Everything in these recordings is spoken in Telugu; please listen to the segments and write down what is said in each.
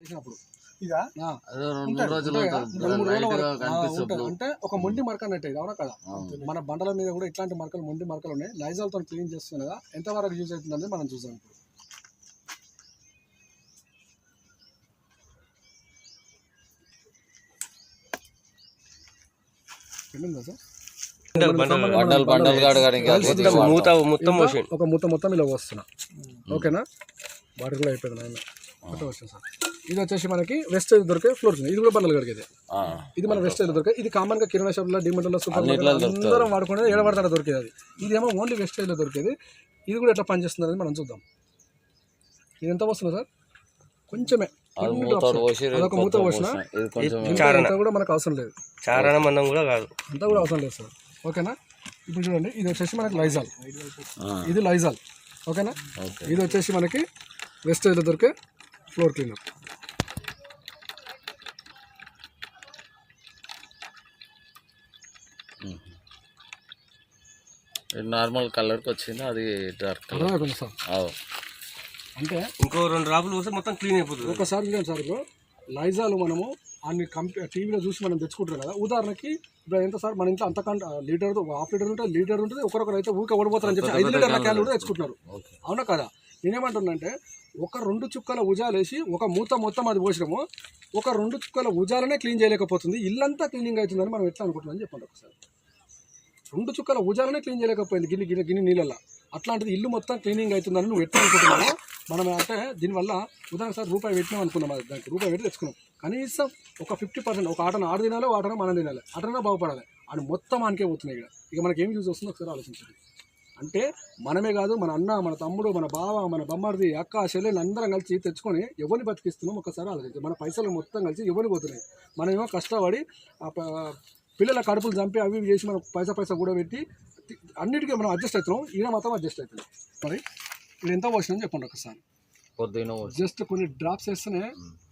చేసినప్పుడు ఇదా అంటే ఒక మొండి మరక అన్నట్టు ఇది, అవునా కదా? మన బండల మీద కూడా ఇట్లాంటి మరకలు మొండి మరకలు ఉన్నాయి. లైజాల్తో క్లీన్ చేస్తున్నదా ఎంతవరకు యూజ్ అవుతుందని మనం చూసాం. ఇప్పుడు ఒక మొత్తం ఇలా వస్తున్నా. ఓకేనా, వాటర్ కూడా అయిపోయింది నాయన. వస్తుంది సార్. ఇది వచ్చేసి మనకి వెస్టేజ్ దొరికే ఫ్లోర్. ఇది కూడా బండలు కడిగేది. ఇది మన వెస్టేజ్ దొరికే. ఇది కామన్ గా కిరాణా షాప్ లో, డిమార్ట్, సూపర్ మార్కెట్ అందరం వాడుకునేది, ఏడబడతాడ దొరికేది అది. ఇదేమో ఓన్లీ వెస్టేజ్ లో దొరికేది. ఇది కూడా ఎట్లా పనిచేస్తుంది అనేది మనం చూద్దాం. ఇది ఎంత వస్తుంది సార్? కొంచెమే అదొక మూత పోసిన కూడా మనకు అవసరం లేదు. అంతా కూడా అవసరం లేదు సార్. ఓకేనా, ఇప్పుడు చూడండి, ఇది వచ్చేసి మనకి లైజాల్. ఇది లైజాల్. ఓకేనా, ఇది వచ్చేసి మనకి వెస్టేజ్లో దొరికే ఫ్లోర్ క్లీనర్. నార్మల్ కలర్కి వచ్చింది, అది డార్క్ అర్థమైపోయింది సార్. అంటే ఇంకో 2 డ్రాపులు వస్తే మొత్తం క్లీన్ అయిపోతుంది. ఒకసారి చూడండి సార్, ఇప్పుడు లైజాల్ మనము అన్ని టీవీలో చూసి మనం తెచ్చుకుంటాం కదా. ఉదాహరణకి ఇప్పుడు ఎంత సార్, మన ఇంట్లో అంతకంటే లీటర్, హాఫ్ లీటర్ ఉంటుంది, లీటర్ ఉంటుంది. ఒకరొకరు అయితే ఊక ఓడిపోతారని చెప్పి 5 లీటర్ల క్యాన్లు కూడా తెచ్చుకుంటున్నారు, అవునా కదా? నేనేమంటున్నానంటే, ఒక 2 చుక్కల ఉజాలు వేసి ఒక మూత మొత్తం అది పోసినాము, ఒక 2 చుక్కల ఉజాలనే క్లీన్ చేయలేకపోతుంది, ఇల్లంతా క్లీనింగ్ అవుతుందని మనం ఎట్లా అనుకుంటున్నామని చెప్పండి ఒకసారి. 2 చుక్కల ఉజాలనే క్లీన్ చేయలేకపోయింది గిన్నె నీళ్ళల్లో. అట్లాంటిది ఇల్లు మొత్తం క్లీనింగ్ అవుతుందని నువ్వు ఎట్లా అనుకుంటున్నావు? మనం అంటే దీనివల్ల ఉదాహరణ సార్ రూపాయి పెట్టినాం అనుకున్నాం, దానికి రూపాయి పెట్టి తెచ్చుకున్నాం. కనీసం ఒక 50% ఒక ఆటను ఆడు తినాలి, ఆటను మనం తినాలి, ఆటనా బాగుపడాలి అని మొత్తం ఆనికే పోతున్నాయి. ఇక మనకి ఏం యూజ్ వస్తుందో ఒకసారి ఆలోచించండి. అంటే మనమే కాదు, మన అన్న, మన తమ్ముడు, మన బావ, మన బొమ్మడిది, అక్క, చెల్లెలు అందరం కలిసి తెచ్చుకొని ఎవరిని బతికిస్తున్నాం ఒకసారి ఆలోచించాలి. మన పైసలు మొత్తం కలిసి ఎవరిని పోతున్నాయి. మనమేమో కష్టపడి పిల్లల కడుపులు చంపి అవి చేసి మనం పైసా కూడా పెట్టి అన్నిటికీ మనం అడ్జస్ట్ అవుతున్నాం. ఈయన మాత్రం అడ్జస్ట్ అవుతున్నాం. మరి ఇది ఎంత పోసినా చెప్పండి ఒకసారి. జస్ట్ కొన్ని డ్రాప్స్ వేస్తేనే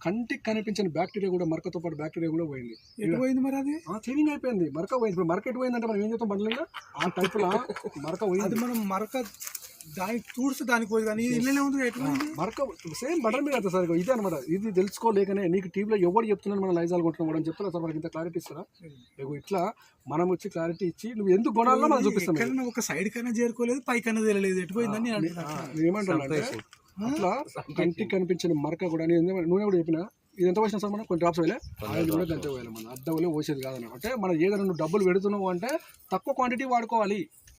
కంటికి కనిపించిన బ్యాక్టీరియా కూడా, మరకతో పాటు బ్యాక్టీరియా కూడా పోయింది. పోయింది మరి అది క్లీనింగ్ అయిపోయింది. మరక పోయింది. ఇప్పుడు మరక ఎటు పోయిందంటే మనం ఏం చేస్తాం, బండ్లలో ఆ టైప్లో మరక పోయింది. మనం మరక దానికి చూస్తే దానికి పోయి, కానీ ఇల్లనే ఉంది ఎటువంటి మరక సేమ్ బండల మీద అవుతుంది సార్. ఇదే అనమాట. ఇది తెలుసుకోలేకనే నీకు టీవీలో ఎవరు చెప్తున్నాను మనం లైజాల్ కొంటున్నాం అని చెప్తున్నా సార్. మనకి ఇంత క్లారిటీ ఇస్తారా? ఇట్లా మనం వచ్చి క్లారిటీ ఇచ్చి నువ్వు ఎందుకు కొనాలో మనం చూపిస్తాం. ఒక సైడ్ కన్నా చేరుకోలేదు, పైకన్నా తెలియలేదు, ఎటుపోయిందని ఏమంటున్నా అంటే, అట్లా కంటికి కనిపించిన మరక కూడా నూనె కూడా చెప్పిన. ఇది ఎంత పోసినా సార్, మనం కొన్ని డ్రాప్స్ వేలే, ఆయిల్ కూడా గంట పోయాలి. మనం అద్దవలే పోసేది కాదన్న. అంటే మనం ఏదైనా నువ్వు డబ్బులు పెడుతున్నావు అంటే తక్కువ క్వాంటిటీ వాడుకోవాలి.